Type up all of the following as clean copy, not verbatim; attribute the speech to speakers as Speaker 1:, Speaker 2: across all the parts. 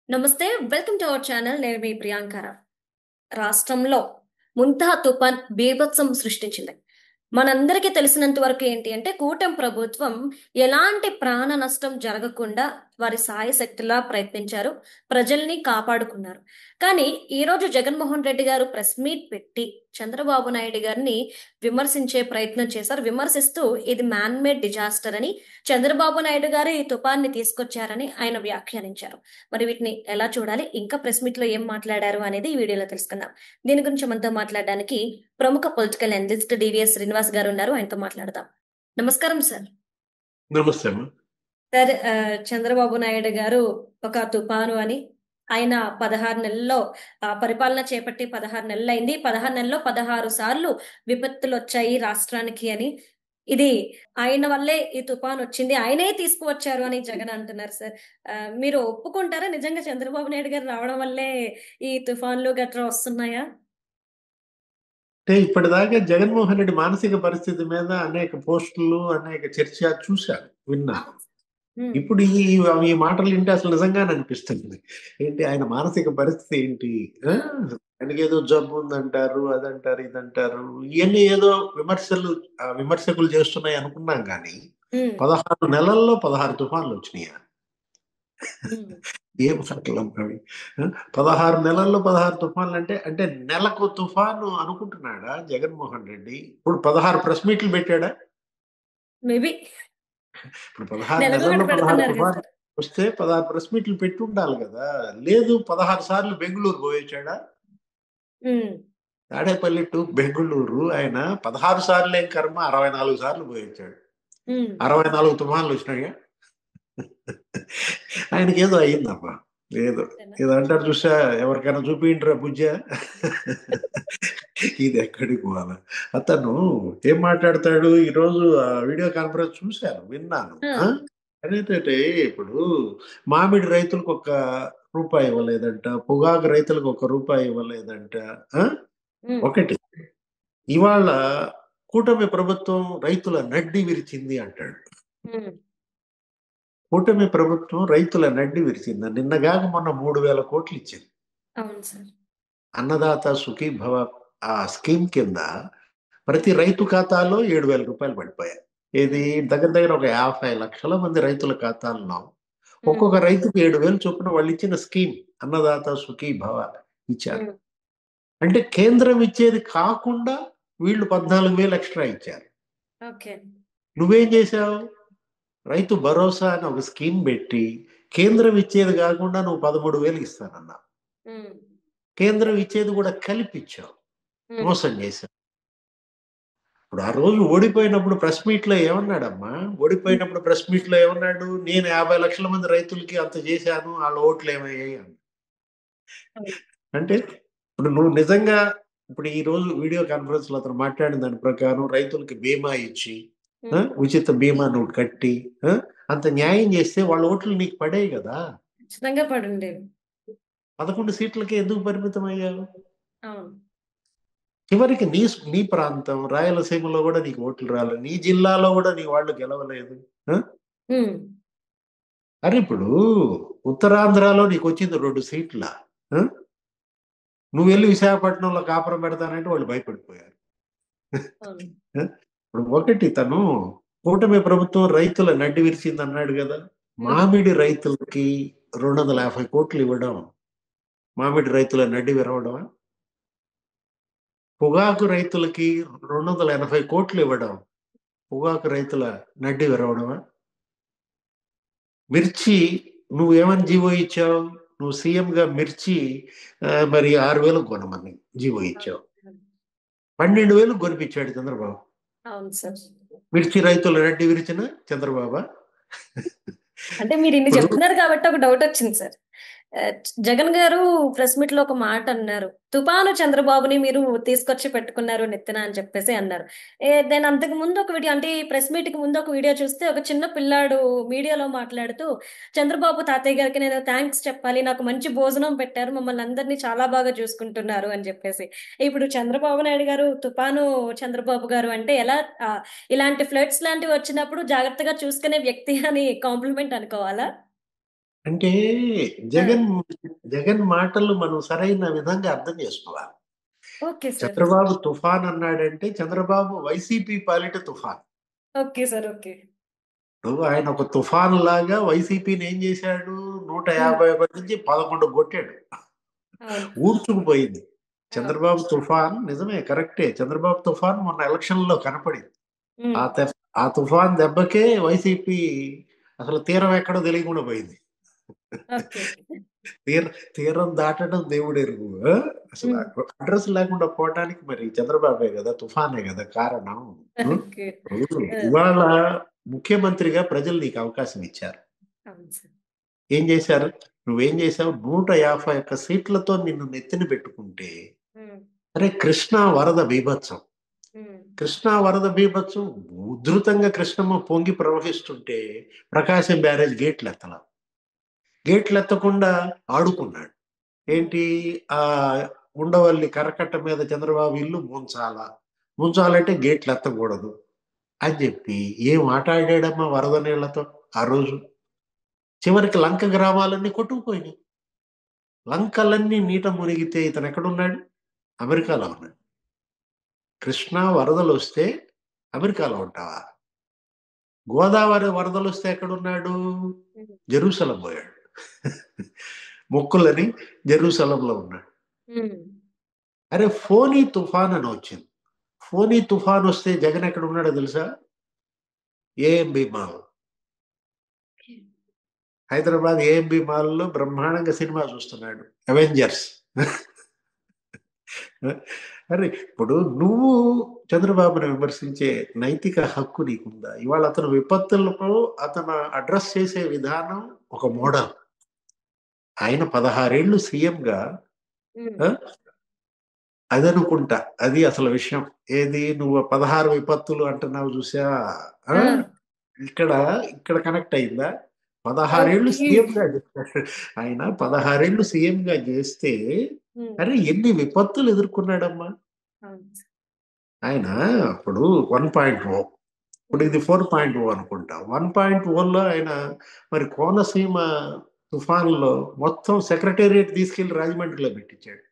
Speaker 1: నమస్తే. Welcome to our channel. నేను మీ ప్రియాంకర. రాష్ట్రంలో ముంతా తుఫాన్ బీభత్సం సృష్టించింది. మనందరికీ తెలిసినంత వరకు ఏంటి అంటే కూటమి ప్రభుత్వం ఎలాంటి ప్రాణ నష్టం జరగకుండా వారి సాయశక్తులా ప్రయత్నించారు. ప్రజల్ని కాపాడుకున్నారు. కానీ ఈరోజు జగన్మోహన్ రెడ్డి గారు ప్రెస్ మీట్ పెట్టి చంద్రబాబు నాయుడు గారిని విమర్శించే ప్రయత్నం చేశారు. విమర్శిస్తూ ఇది మ్యాన్ మేడ్ డిజాస్టర్ అని, చంద్రబాబు నాయుడు గారు ఈ తుఫాన్ని తీసుకొచ్చారని ఆయన వ్యాఖ్యానించారు. మరి వీటిని ఎలా చూడాలి, ఇంకా ప్రెస్ మీట్ లో ఏం మాట్లాడారు అనేది ఈ వీడియోలో తెలుసుకుందాం. దీని గురించి మనతో మాట్లాడడానికి ప్రముఖ పొలిటికల్ అనలిస్ట్ డివిఎస్ శ్రీనివాస్ గారు ఉన్నారు. ఆయనతో మాట్లాడదాం. నమస్కారం సార్.
Speaker 2: నమస్తే అమ్మా.
Speaker 1: సార్, చంద్రబాబు నాయుడు గారు ఒక తుఫాను అని, ఆయన 16 నెలల్లో పరిపాలన చేపట్టి 16 నెలలు అయింది. 16 నెలల్లో 16 సార్లు విపత్తులు వచ్చాయి రాష్ట్రానికి అని, ఇది ఆయన వల్లే ఈ తుఫాన్ వచ్చింది, ఆయనే తీసుకువచ్చారు అని జగన్ అంటున్నారు సార్. మీరు ఒప్పుకుంటారా నిజంగా చంద్రబాబు నాయుడు గారు రావడం వల్లే ఈ తుఫాన్లు గట్రా వస్తున్నాయా?
Speaker 2: అంటే ఇప్పటిదాకా జగన్మోహన్ రెడ్డి మానసిక పరిస్థితి మీద అనేక పోస్టులు, అనేక చర్చ చూశాను, విన్నాను.
Speaker 1: అవును సార్. ఉమ్.
Speaker 2: ఇప్పుడు ఈ మాటలు వింటే అసలు నిజంగానే అనిపిస్తుంది. ఏంటి ఆయన మానసిక పరిస్థితి ఏంటి? ఆ? ఆయనకి ఏదో జబ్బు ఉందంటారు, అదంటారు, ఇదంటారు. ఇవన్నీ ఏదో విమర్శకులు చేస్తున్నాయి అనుకున్నాం కానీ
Speaker 1: ఉమ్.
Speaker 2: 16 నెలల్లో 16 తుఫాన్లు వచ్చినాయి.
Speaker 1: ఉమ్.
Speaker 2: ఏం సకలం అవి. 16 నెలల్లో 16 తుఫాన్లు అంటే అంటే నెలకు తుఫాను అనుకుంటున్నాడా జగన్మోహన్ రెడ్డి? ఇప్పుడు 16 ప్రెస్ మీట్లు పెట్టాడా?
Speaker 1: మేబీ
Speaker 2: ఇప్పుడు 16
Speaker 1: నెలకు
Speaker 2: నెలల్లో
Speaker 1: ఒకటి
Speaker 2: 16
Speaker 1: పెడుతున్నారు కదా
Speaker 2: తుఫాన్లు
Speaker 1: సార్.
Speaker 2: వస్తే 16 ప్రెస్ మీట్లు పెట్టి ఉండాలి కదా. లేదు, 16 సార్లు బెంగళూరు పోయొచ్చాడా?
Speaker 1: ఉమ్.
Speaker 2: తాడేపల్లి టు బెంగళూరు ఆయన 16 సార్లు ఏం కర్మ, 64 సార్లు పోయొచ్చాడు.
Speaker 1: ఉమ్.
Speaker 2: 64 తుఫాన్లు వచ్చినాయా? ఆయనకి ఏదో అయ్యిందమ్మా. లేదు,
Speaker 1: అంతేనా?
Speaker 2: ఇది అంటారు చూసా, ఎవరికైనా చూపిండ్రా బుజ్జ. ఇది ఎక్కడికి పోవాల. అతను ఏం మాట్లాడతాడు ఈరోజు? వీడియో కాన్ఫరెన్స్ చూశాను, విన్నాను.
Speaker 1: ఆ.
Speaker 2: అదేంటంటే ఇప్పుడు మామిడి రైతులకు ఒక్క రూపాయి ఇవ్వలేదంట, పొగాకు రైతులకు ఒక్క రూపాయి ఇవ్వలేదంట. ఆ?
Speaker 1: ఉమ్.
Speaker 2: ఒకటి, ఇవాళ కూటమి ప్రభుత్వం రైతుల నడ్డి విరిచింది అంటాడు.
Speaker 1: ఉమ్.
Speaker 2: కూటమి ప్రభుత్వం రైతుల నడ్డి విరిచింది. నిన్నగాక మొన్న 3,000 కోట్లు ఇచ్చింది.
Speaker 1: అవును సార్.
Speaker 2: అన్నదాత సుఖీభవ ఆ స్కీమ్ కింద ప్రతి రైతు ఖాతాలో 7,000 రూపాయలు పడిపోయాయి.
Speaker 1: ఉమ్.
Speaker 2: ఇది దగ్గర దగ్గర ఒక 50 లక్షల మంది రైతుల ఖాతాల్లో
Speaker 1: ఉమ్.
Speaker 2: ఒక్కొక్క రైతుకు 7,000 చొప్పున వాళ్ళు ఇచ్చిన స్కీమ్ అన్నదాత సుఖీభవ ఇచ్చారు.
Speaker 1: ఉమ్.
Speaker 2: అంటే కేంద్రం ఇచ్చేది కాకుండా వీళ్ళు 14,000 ఎక్స్ట్రా ఇచ్చారు.
Speaker 1: ఓకే.
Speaker 2: నువ్వేం చేశావు? రైతు భరోసా అని ఒక స్కీమ్ పెట్టి కేంద్రం ఇచ్చేది కాకుండా నువ్వు 13,000 ఇస్తానన్నా.
Speaker 1: ఉమ్.
Speaker 2: కేంద్రం ఇచ్చేది కూడా కలిపిచ్చావు,
Speaker 1: ఉమ్.
Speaker 2: మోసం చేశావు. ఇప్పుడు ఆ రోజు ఓడిపోయినప్పుడు ప్రెస్ మీట్ లో ఏమన్నాడమ్మా? ఓడిపోయినప్పుడు ప్రెస్ మీట్ లో ఏమన్నాడు? నేను 50 లక్షల మంది రైతులకి అంత చేశాను, వాళ్ళ ఓట్లు ఏమయ్యాయి అని.
Speaker 1: అవును.
Speaker 2: అంటే ఇప్పుడు నువ్వు నిజంగా ఇప్పుడు ఈ రోజు వీడియో కాన్ఫరెన్స్ లో అతను మాట్లాడిన దాని ప్రకారం రైతులకి బీమా ఇచ్చి,
Speaker 1: ఉమ్.
Speaker 2: ఉచిత బీమా నువ్వు కట్టి, ఆ, అంత న్యాయం చేస్తే వాళ్ళ ఓట్లు నీకు పడేవి కదా.
Speaker 1: ఖచ్చితంగా పడుండేవి.
Speaker 2: 11 సీట్లకి ఎందుకు పరిమితం అయ్యావు?
Speaker 1: అవును.
Speaker 2: చివరికి నీ ప్రాంతం రాయలసీమలో కూడా నీకు ఓట్లు రాలేదు, నీ జిల్లాలో కూడా నీ వాళ్ళు గెలవలేదు. ఆ?
Speaker 1: ఉమ్.
Speaker 2: అరే ఇప్పుడు ఉత్తరాంధ్రలో నీకు వచ్చింది 2 సీట్ల. ఆ? నువ్వు వెళ్ళి విశాఖపట్నంలో కాపురం పెడతానంటే వాళ్ళు భయపడిపోయారు.
Speaker 1: అవును.
Speaker 2: ఆ? ఇప్పుడు ఒకటి, తను కూటమి ప్రభుత్వం రైతుల నడ్డి విరిచింది అన్నాడు కదా.
Speaker 1: ఉమ్.
Speaker 2: మామిడి రైతులకి 250 కోట్లు ఇవ్వడం మామిడి రైతుల నడ్డి విరవడమా? పొగాకు రైతులకి 280 కోట్లు ఇవ్వడం పొగాకు రైతుల నడ్డి విరవడమా? మిర్చి, నువ్వు ఏమని జీవో ఇచ్చావు? నువ్వు సీఎం గా మిర్చి మరి 6,000 కొనమని జీవో ఇచ్చావు.
Speaker 1: అవును.
Speaker 2: 12,000 కొనిపించాడు చంద్రబాబు.
Speaker 1: అవును సార్.
Speaker 2: మిర్చి రైతుల నడ్డి విరిచిన చంద్రబాబు.
Speaker 1: అంటే మీరు ఇన్ని
Speaker 2: ఇప్పుడు
Speaker 1: చెప్తున్నారు కాబట్టి ఒక డౌట్ వచ్చింది సార్. ఆ, జగన్ గారు ప్రెస్ మీట్ లో ఒక మాట అన్నారు. తుపాను చంద్రబాబుని మీరు తీసుకొచ్చి పెట్టుకున్నారు నెత్తిన అని చెప్పేసి అన్నారు. నేను అంతకు ముందు ఒక వీడియో, అంటే ఈ ప్రెస్ మీట్ కి ముందు ఒక వీడియో చూస్తే ఒక చిన్న పిల్లాడు మీడియాలో మాట్లాడుతూ చంద్రబాబు తాతయ్య గారికి నేను థ్యాంక్స్ చెప్పాలి, నాకు మంచి భోజనం పెట్టారు, మమ్మల్ని అందరినీ చాలా బాగా చూసుకుంటున్నారు అని చెప్పేసి. ఇప్పుడు చంద్రబాబు నాయుడు గారు తుపాను చంద్రబాబు గారు అంటే ఎలా? ఇలాంటి ఫ్లడ్స్ లాంటివి వచ్చినప్పుడు జాగ్రత్తగా చూసుకునే వ్యక్తి అని కాంప్లిమెంట్ అనుకోవాలా?
Speaker 2: అంటే
Speaker 1: ఆ,
Speaker 2: జగన్ జగన్ మాటలు మనం సరైన విధంగా అర్థం చేసుకోవాలి.
Speaker 1: Okay sir.
Speaker 2: చంద్రబాబు తుఫాన్ అన్నాడంటే చంద్రబాబు వైసీపీ పాలిట తుఫాన్.
Speaker 1: Okay sir. ఓకే.
Speaker 2: ఇప్పుడు ఆయన ఒక తుఫాన్ లాగా వైసీపీని ఏం చేశాడు?
Speaker 1: ఉమ్,
Speaker 2: 151 నుంచి 11 కొట్టాడు.
Speaker 1: అవును.
Speaker 2: ఊడ్చుకుపోయింది.
Speaker 1: ఆ,
Speaker 2: చంద్రబాబు తుఫాన్ నిజమే, కరెక్టే. చంద్రబాబు తుఫాన్ మొన్న ఎలక్షన్‌లో కనపడింది. ఆ
Speaker 1: ఉమ్,
Speaker 2: తె ఆ తుఫాన్ దెబ్బకే వైసీపీ అసలు తీరం ఎక్కడో తెలియకుండా పోయింది.
Speaker 1: ఓకే.
Speaker 2: తీర తీరం దాటడం దేవుడెరుగు. ఆ! అసలు
Speaker 1: ఉమ్,
Speaker 2: అడ్రెస్ లేకుండా పోవటానికి మరి చంద్రబాబే గదా! తుఫానే గదా! కారణం. హ్మ్.
Speaker 1: ఓకే.
Speaker 2: ఇప్పుడు
Speaker 1: ఆ,
Speaker 2: ఇవాళ ముఖ్యమంత్రిగా ప్రజలు నీకు అవకాశం ఇచ్చారు.
Speaker 1: అవును సార్.
Speaker 2: ఏం చేశారు? నువ్వేం చేశావు? 151 సీట్లతో నిన్ను నెత్తిన పెట్టుకుంటే,
Speaker 1: ఉమ్,
Speaker 2: అరే కృష్ణా వరద బీభత్సం.
Speaker 1: ఉమ్,
Speaker 2: కృష్ణా వరద బీభత్సం ఉధృతంగా కృష్ణమ్మ పొంగి ప్రవహిస్తుంటే ప్రకాశం బ్యారేజ్ గేట్లెత్తల. గేట్లెత్తకుండా ఆడుకున్నాడు. ఏంటి ఆ ఉండవల్లి కరకట్ట మీద చంద్రబాబు ఇల్లు ముంచాల. ముంచాలంటే గేట్లు ఎత్తకూడదు అని చెప్పి ఏం ఆట ఆడాడమ్మా వరద నీళ్లతో ఆ రోజు. చివరికి లంక గ్రామాలన్నీ కొట్టుకుపోయినాయి. లంకలన్నీ నీట మునిగితే ఇతను ఎక్కడున్నాడు? అమెరికాలో ఉన్నాడు. కృష్ణా వరదలు వస్తే అమెరికాలో ఉంటావా? గోదావరి వరదలు వస్తే ఎక్కడున్నాడు?
Speaker 1: ఉమ్,
Speaker 2: జెరూసలం పోయాడు. మొక్కులని జెరూసలంలో ఉన్నాడు.
Speaker 1: ఉమ్,
Speaker 2: అరే ఫోనీ తుఫాన్ అని వచ్చింది. ఫోనీ తుఫాన్ వస్తే జగన్ ఎక్కడ ఉన్నాడో తెలుసా? AMB mall. హైదరాబాద్ ఏఎంబి మాల్లో బ్రహ్మాండంగా సినిమా చూస్తున్నాడు, అవెంజర్స్. అరే ఇప్పుడు నువ్వు చంద్రబాబుని విమర్శించే నైతిక హక్కు నీకుందా? ఇవాళ అతను విపత్తులకు అతను అడ్రస్ చేసే విధానం ఒక మోడల్. ఆయన 16 ఏళ్ళు సీఎంగా
Speaker 1: ఉమ్,
Speaker 2: అదనుకుంటా అది అసలు విషయం. ఏది నువ్వు 16 విపత్తులు అంటున్నావు చూసావా? ఆ?
Speaker 1: ఆ,
Speaker 2: ఇక్కడ ఇక్కడ కనెక్ట్ అయిందా? 16 ఏళ్ళు
Speaker 1: ఓకే.
Speaker 2: సీఎంగా ఆయన 16 ఏళ్ళు సీఎంగా చేస్తే
Speaker 1: ఉమ్,
Speaker 2: అరే ఎన్ని విపత్తులు ఎదుర్కొన్నాడమ్మా
Speaker 1: అవును సార్.
Speaker 2: ఆయన. ఇప్పుడు 1.0, ఇప్పుడు
Speaker 1: ఉమ్,
Speaker 2: ఇది 4.0 అనుకుంటా. 1.0లో ఆయన మరి కోనసీమ తుఫాన్లో మొత్తం సెక్రటేరియట్ తీసుకెళ్లి రాజమండ్రిలో పెట్టించాడు.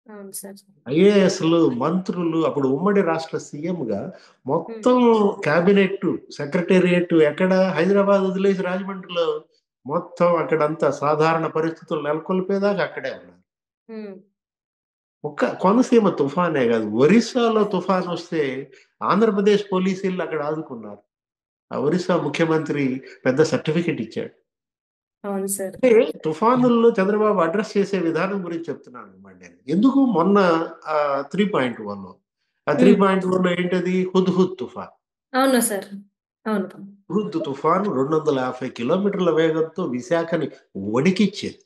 Speaker 1: అవును సార్.
Speaker 2: ఐఏఎస్లు మంత్రులు అప్పుడు ఉమ్మడి రాష్ట్ర సీఎంగా
Speaker 1: ఉమ్,
Speaker 2: మొత్తం క్యాబినెట్ సెక్రటేరియట్ ఎక్కడ హైదరాబాద్ వదిలేసి రాజమండ్రిలో మొత్తం అక్కడంతా సాధారణ పరిస్థితులు నెలకొల్పేదాకా అక్కడే ఉన్నారు.
Speaker 1: ఉమ్,
Speaker 2: ఒక్క కోనసీమ తుఫానే కాదు, ఒరిస్సాలో తుఫాన్ వస్తే ఆంధ్రప్రదేశ్ పోలీసులు అక్కడ ఆదుకున్నారు. ఆ ఒరిస్సా ముఖ్యమంత్రి పెద్ద సర్టిఫికెట్ ఇచ్చాడు.
Speaker 1: అవును సార్.
Speaker 2: అంటే తుఫానుల్లో చంద్రబాబు అడ్రస్ చేసే విధానం గురించి చెప్తున్నాను అనమాట నేను. ఎందుకు మొన్న ఆ 3.1లో ఆ త్రీ
Speaker 1: ఉమ్,
Speaker 2: పాయింట్ వన్లో ఏంటది? హుద్హుద్ తుఫాన్.
Speaker 1: అవునా సార్. అవును.
Speaker 2: హుద్హుద్ తుఫాన్ 250 కిలోమీటర్ల వేగంతో విశాఖని వణికిచ్చేది.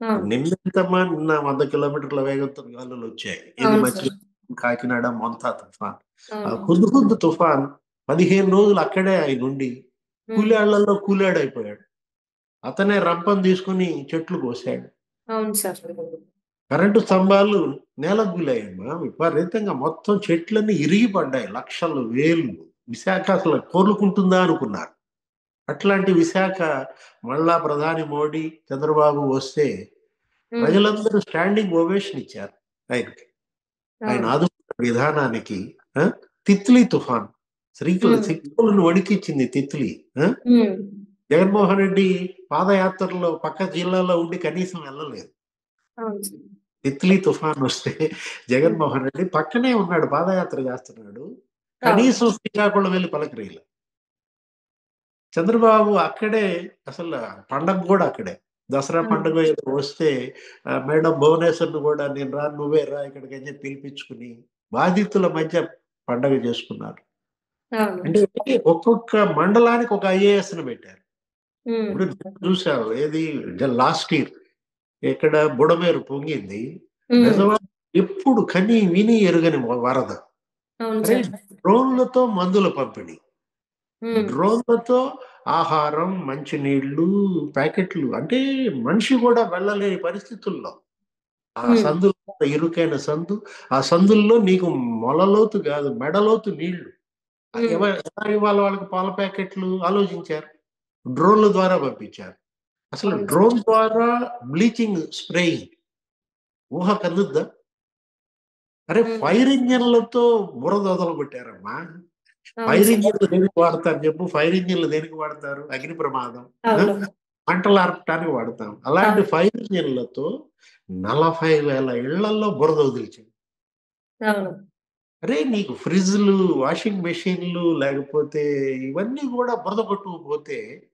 Speaker 1: అవును.
Speaker 2: నిన్నెంతమ్మా నిన్న 100 కిలోమీటర్ల వేగంతో గాలులు వచ్చాయి. ఇది
Speaker 1: అవును సార్.
Speaker 2: మచిలీపట్నం, కాకినాడ, మొంతా తుఫాన్. ఆ
Speaker 1: అవును.
Speaker 2: హుద్హుద్ తుఫాన్ 15 రోజులు అక్కడే ఆయన ఉండి
Speaker 1: ఉమ్,
Speaker 2: కూలాళ్లలో కూలాడైపోయాడు. అతనే రంపం తీసుకుని చెట్లు కోసాడు.
Speaker 1: అవును సార్.
Speaker 2: కరెంటు స్తంభాలు నేలకు గులయ్యమ్మా విపరీతంగా. మొత్తం చెట్లన్నీ ఇరిగి పడ్డాయి, లక్షలు వేలు. విశాఖ అసలు కోలుకుంటుందా అనుకున్నారు. అట్లాంటి విశాఖ మళ్ళా ప్రధాని మోడీ చంద్రబాబు వస్తే
Speaker 1: ఉమ్,
Speaker 2: ప్రజలందరూ స్టాండింగ్ ఓవేషన్ ఇచ్చారు ఆయనకి. ఆయన
Speaker 1: అవును.
Speaker 2: ఆదుకున్న విధానానికి. ఆ? తిత్లీ తుఫాన్
Speaker 1: ఉమ్,
Speaker 2: శ్రీకాకుళం వణికిచ్చింది తిత్లీ. ఆ?
Speaker 1: ఉమ్,
Speaker 2: జగన్మోహన్ రెడ్డి పాదయాత్రలో పక్క జిల్లాలో ఉండి కనీసం వెళ్ళలేదు.
Speaker 1: అవును సార్.
Speaker 2: తిత్లీ తుఫాన్ వస్తే
Speaker 1: ఉమ్,
Speaker 2: జగన్మోహన్ రెడ్డి పక్కనే ఉన్నాడు, పాదయాత్ర చేస్తున్నాడు.
Speaker 1: అవును.
Speaker 2: కనీసం శ్రీకాకుళం వెళ్ళి పలకరీల. చంద్రబాబు అక్కడే అసలు పండగ కూడా అక్కడే. దసరా
Speaker 1: ఉమ్,
Speaker 2: పండుగ ఏదో వస్తే మేడం భువనేశ్వర్ను కూడా నేను రా నువ్వే రా ఇక్కడికి అని చెప్పి పిలిపించుకుని బాధితుల మధ్య పండగ చేసుకున్నారు.
Speaker 1: అవును.
Speaker 2: అంటే ఒక్కొక్క మండలానికి ఒక ఐఏఎస్ను పెట్టారు.
Speaker 1: ఉమ్,
Speaker 2: ఇప్పుడు చూసావు ఏది లాస్ట్ ఇయర్ ఎక్కడ బుడమేరు పొంగింది.
Speaker 1: ఉమ్,
Speaker 2: నిజమా? ఎప్పుడు కని విని ఎరుగని వరద.
Speaker 1: అవును
Speaker 2: అరే
Speaker 1: సార్.
Speaker 2: డ్రోన్లతో మందుల పంపిణీ,
Speaker 1: ఉమ్,
Speaker 2: డ్రోన్లతో ఆహారం, మంచినీళ్లు, ప్యాకెట్లు. అంటే మనిషి కూడా వెళ్ళలేని పరిస్థితుల్లో ఆ
Speaker 1: ఉమ్,
Speaker 2: సందులో, ఇరుకైన సందు, ఆ సందుల్లో నీకు మొలలోతు కాదు మెడలోతు నీళ్లు.
Speaker 1: ఉమ్,
Speaker 2: ఎలా ఇవ్వాలి వాళ్ళకి పాల ప్యాకెట్లు ఆలోచించారు. డ్రోన్ల ద్వారా పంపించారు. అసలు
Speaker 1: అవును సార్.
Speaker 2: డ్రోన్ ద్వారా బ్లీచింగ్ స్ప్రేయింగ్ ఊహ కలుద్దా? అరే ఫైర్ ఇంజన్లతో బురద వదలగొట్టారమ్మా.
Speaker 1: అవును
Speaker 2: ఫైర్
Speaker 1: సార్.
Speaker 2: ఇంజిన్లు దేనికి వాడతారు చెప్పు? ఫైర్ ఇంజిన్లు దేనికి వాడతారు? అగ్ని ప్రమాదం, ఆ?
Speaker 1: అవును.
Speaker 2: మంటలు ఆర్పటానికి వాడతాం. అలాంటి
Speaker 1: అవును.
Speaker 2: ఫైర్ ఇంజిన్లతో 40,000 ఇళ్లలో బురద వదిలించింది.
Speaker 1: అవును.
Speaker 2: అరే నీకు ఫ్రిడ్జ్లు, వాషింగ్ మెషిన్లు, లేకపోతే ఇవన్నీ కూడా బురద కొట్టుకుపోతే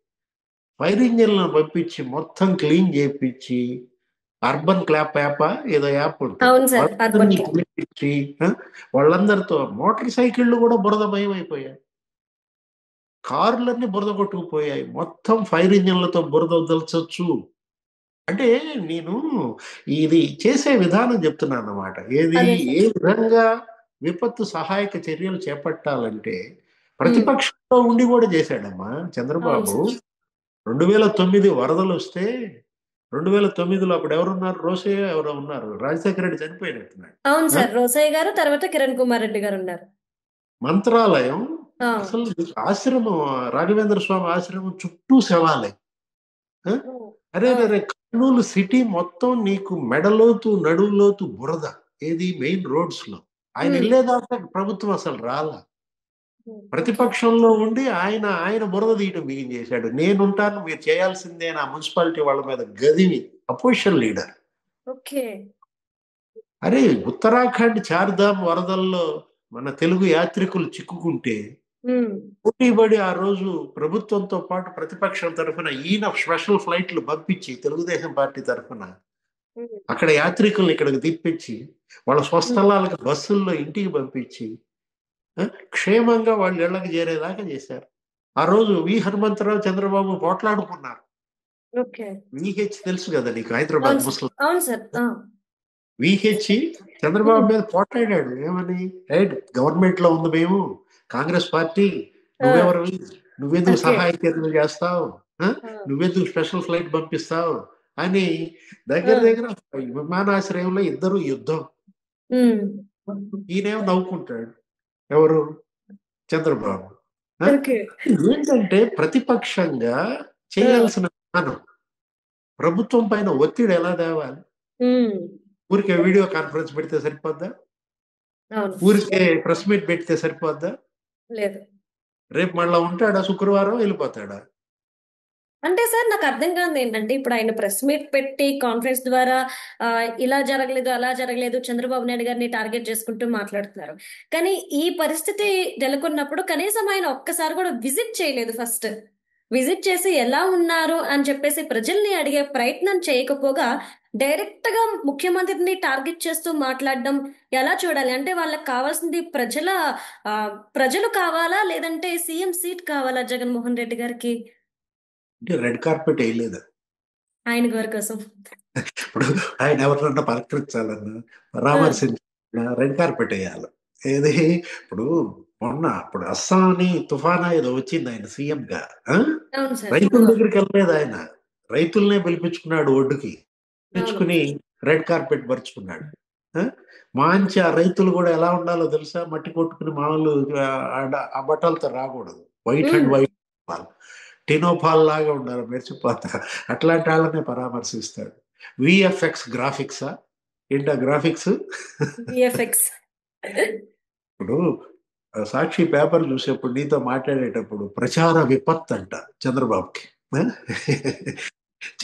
Speaker 2: ఫైర్ ఇంజిన్లను పంపించి మొత్తం క్లీన్ చేపించి, అర్బన్ క్లాప్ యాపా ఏదో యాప్ ఉంటుంది,
Speaker 1: అవును సార్. అర్బన్
Speaker 2: వాళ్ళందరినీ
Speaker 1: క్లాప్.
Speaker 2: పిలిపించి, వాళ్ళందరితో మోటార్ సైకిళ్ళు కూడా బురదమయం అయిపోయాయి. కార్లన్నీ బురద కొట్టుకుపోయాయి. మొత్తం ఫైర్ ఇంజిన్లతో బురద వదల్చొచ్చు. అంటే నేను ఇది చేసే విధానం చెప్తున్నాను అన్నమాట. ఏది
Speaker 1: అదే
Speaker 2: ఏ
Speaker 1: సార్.
Speaker 2: విధంగా విపత్తు సహాయక చర్యలు చేపట్టాలంటే
Speaker 1: ఉమ్.
Speaker 2: ప్రతిపక్షంలో ఉండి కూడా చేశాడమ్మా
Speaker 1: అవును
Speaker 2: చంద్రబాబు.
Speaker 1: సార్.
Speaker 2: 2009 వరదలు వస్తే 2009లో అప్పుడు ఎవరున్నారు? రోసయ్య ఎవరో ఉన్నారు. రాజశేఖర రెడ్డి చనిపోయినట్టున్నాడు.
Speaker 1: అవును
Speaker 2: ఆ?
Speaker 1: సార్. రోసయ్య గారు, తర్వాత కిరణ్ కుమార్ రెడ్డి గారు ఉన్నారు.
Speaker 2: మంత్రాలయం
Speaker 1: ఆ.
Speaker 2: అసలు ఆశ్రమం, రాఘవేంద్ర స్వామి ఆశ్రమం చుట్టూ శవాలే. ఆ?
Speaker 1: ఓ.
Speaker 2: అరే
Speaker 1: ఆ.
Speaker 2: రే కర్నూలు సిటీ మొత్తం నీకు మెడలోతు నడువులోతు బురద. ఏది మెయిన్ రోడ్స్ లో. ఆయన
Speaker 1: ఉమ్.
Speaker 2: వెళ్ళేదాకా ప్రభుత్వం అసలు రాలా.
Speaker 1: ఓకే.
Speaker 2: ప్రతిపక్షంలో ఉండి ఆయన ఆయన బురద తీయటం బిగించేశాడు. నేనుంటాను, మీరు చేయాల్సిందే నా మున్సిపాలిటీ వాళ్ళ మీద గదివి. Opposition leader.
Speaker 1: ఓకే.
Speaker 2: అరే ఉత్తరాఖండ్ చార్ధామ్ వరదల్లో మన తెలుగు యాత్రికులు చిక్కుకుంటే
Speaker 1: ఉమ్.
Speaker 2: పోటీపడి ఆ రోజు ప్రభుత్వంతో పాటు ప్రతిపక్షం తరఫున ఈయన స్పెషల్ ఫ్లైట్లు పంపించి తెలుగుదేశం పార్టీ తరఫున
Speaker 1: ఉమ్.
Speaker 2: అక్కడ యాత్రికుల్ని ఇక్కడికి తిప్పించి వాళ్ళ
Speaker 1: ఉమ్.
Speaker 2: స్వస్థలాలకు బస్సుల్లో ఇంటికి పంపించి, ఆ, క్షేమంగా వాళ్ళ ఇళ్ళకి చేరేదాకా చేశారు. ఆ రోజు హనుమంతరావు చంద్రబాబు పోట్లాడుకున్నారు.
Speaker 1: ఓకే.
Speaker 2: విహెచ్ తెలుసు కదా నీకు,
Speaker 1: అవును
Speaker 2: హైదరాబాద్
Speaker 1: సార్.
Speaker 2: ముస్లిం.
Speaker 1: అవును సార్. ఆ.
Speaker 2: విహెచ్ చంద్రబాబు
Speaker 1: ఉమ్.
Speaker 2: మీద పోట్లాడాడు. ఏమని? రైట్, గవర్నమెంట్ లో ఉంది మేము, కాంగ్రెస్ పార్టీ,
Speaker 1: ఆ.
Speaker 2: నువ్వెవరివి, నువ్వెందుకు
Speaker 1: ఓకే.
Speaker 2: సహాయ చర్యలు చేస్తావు, ఆ?
Speaker 1: ఆ.
Speaker 2: నువ్వెందుకు స్పెషల్ ఫ్లైట్ పంపిస్తావు అని
Speaker 1: ఆ.
Speaker 2: దగ్గర దగ్గర విమానాశ్రయంలో ఇద్దరు యుద్ధం.
Speaker 1: ఉమ్.
Speaker 2: ఈయనేమో నవ్వుకుంటాడు. ఎవరు? చంద్రబాబు. ఆ?
Speaker 1: ఓకే.
Speaker 2: ఏంటంటే ప్రతిపక్షంగా
Speaker 1: ఆ.
Speaker 2: చేయాల్సిన విధానం, ప్రభుత్వం పైన ఒత్తిడి ఎలా తేవాలి?
Speaker 1: ఉమ్.
Speaker 2: ఊరికే వీడియో కాన్ఫరెన్స్ పెడితే సరిపోద్దా?
Speaker 1: అవును.
Speaker 2: ఊరికే ప్రెస్ మీట్ పెడితే సరిపోద్దా?
Speaker 1: లేదు.
Speaker 2: రేపు మళ్ళా ఉంటాడా? శుక్రవారం వెళ్ళిపోతాడా?
Speaker 1: అంటే సార్ నాకు అర్థం కాదు ఏంటంటే ఇప్పుడు ఆయన ప్రెస్ మీట్ పెట్టి కాన్ఫరెన్స్ ద్వారా ఇలా జరగలేదు, అలా జరగలేదు, చంద్రబాబు నాయుడు గారిని టార్గెట్ చేసుకుంటూ మాట్లాడుతున్నారు. కానీ ఈ పరిస్థితి నెలకొన్నప్పుడు కనీసం ఆయన ఒక్కసారి కూడా విజిట్ చేయలేదు. ఫస్ట్ విజిట్ చేసి ఎలా ఉన్నారు అని చెప్పేసి ప్రజల్ని అడిగే ప్రయత్నం చేయకపోగా డైరెక్ట్ గా ముఖ్యమంత్రిని టార్గెట్ చేస్తూ మాట్లాడడం ఎలా చూడాలి? అంటే వాళ్ళకి కావాల్సింది ఆ, ప్రజలు కావాలా, లేదంటే సీఎం సీట్ కావాలా జగన్మోహన్ రెడ్డి గారికి?
Speaker 2: అంటే రెడ్ కార్పెట్ వేయలేదు.
Speaker 1: ఆయన గారి కోసం.
Speaker 2: ఇప్పుడు ఆయన ఎవరినన్నా పలకరించాలన్నా,
Speaker 1: ఆ.
Speaker 2: పరామర్శించాలన్నా రెడ్ కార్పెట్ వేయాలి. ఏది? ఇప్పుడు మొన్న అప్పుడు అస్సాం అని తుఫానా ఏదో వచ్చింది ఆయన సీఎం గా. ఆ?
Speaker 1: అవును సార్.
Speaker 2: రైతుల దగ్గరికి వెళ్ళలేదు ఆయన. రైతులనే పిలిపించుకున్నాడు ఒడ్డుకి.
Speaker 1: అవును.
Speaker 2: పిలుచుకుని రెడ్ కార్పెట్ పరుచుకున్నాడు. ఆ? మంచి ఆ రైతులు కూడా ఎలా ఉండాలో తెలుసా? మట్టి కొట్టుకుని మామూలు ఆ బట్టలతో రాకూడదు. White and
Speaker 1: um.
Speaker 2: వైట్, టినోఫాల్ లాగా ఉండాలి, మెరిచిపోతా. అట్లాంటి వాళ్ళనే పరామర్శిస్తాడు. విఎఫ్ఎక్స్ గ్రాఫిక్సా? ఏంటా గ్రాఫిక్స్?
Speaker 1: విఎఫ్ఎక్స్.
Speaker 2: ఇప్పుడు సాక్షి పేపర్ చూసేప్పుడు నీతో మాట్లాడేటప్పుడు ప్రచార విపత్తు అంట చంద్రబాబుకి. ఆ?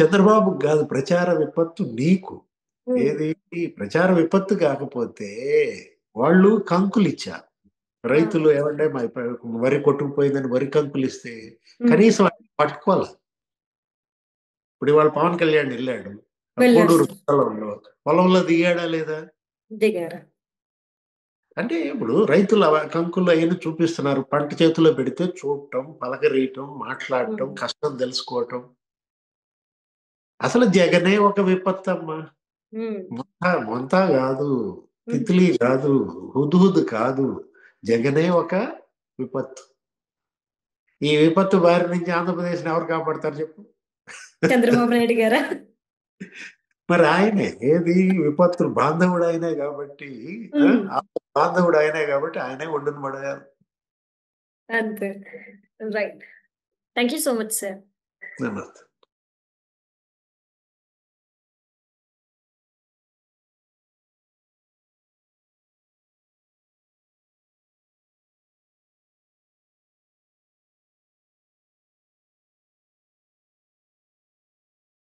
Speaker 2: చంద్రబాబుకి కాదు ప్రచార విపత్తు నీకు. ఏది? ప్రచార విపత్తు కాకపోతే వాళ్ళు కంకులు ఇచ్చారు. రైతులు ఏమంటే మా వరి కొట్టుకుపోయిందని వరి కంకులు ఇస్తే కనీసం ఆయన పట్టుకోవాలి. ఇప్పుడు ఇవాళ పవన్ కళ్యాణ్ వెళ్ళాడు ఆ
Speaker 1: వెళ్ళాడు
Speaker 2: కోడూరు
Speaker 1: సార్.
Speaker 2: పొలంలో దిగాడా లేదా?
Speaker 1: దిగారు.
Speaker 2: అంటే ఇప్పుడు రైతులు కంకులు అవన్నీ చూపిస్తున్నారు. పంట చేతిలో పెడితే చూడటం, పలకరీయటం, మాట్లాడటం,
Speaker 1: ఉమ్.
Speaker 2: కష్టం తెలుసుకోవటం. అసలు జగనే ఒక విపత్తమ్మా.
Speaker 1: ఉమ్.
Speaker 2: మొంత కాదు,
Speaker 1: ఉమ్.
Speaker 2: తిత్లీ కాదు, హుద్హుద్ కాదు, జగనే ఒక విపత్తు. ఈ విపత్తు బారి నుంచి ఆంధ్రప్రదేశ్ని ఎవరు కాపాడతారు చెప్పు?
Speaker 1: చంద్రబాబు నాయుడు గారా?
Speaker 2: మరి ఆయనే. ఏది? విపత్తులు బాంధవుడు ఆయనే కాబట్టి,
Speaker 1: ఉమ్.
Speaker 2: బాంధవుడు ఆయనే కాబట్టి ఆయనే ఒడ్డున పడేయాలి.
Speaker 1: అంతే. Right. Thank you so much sir.
Speaker 2: నమస్తే.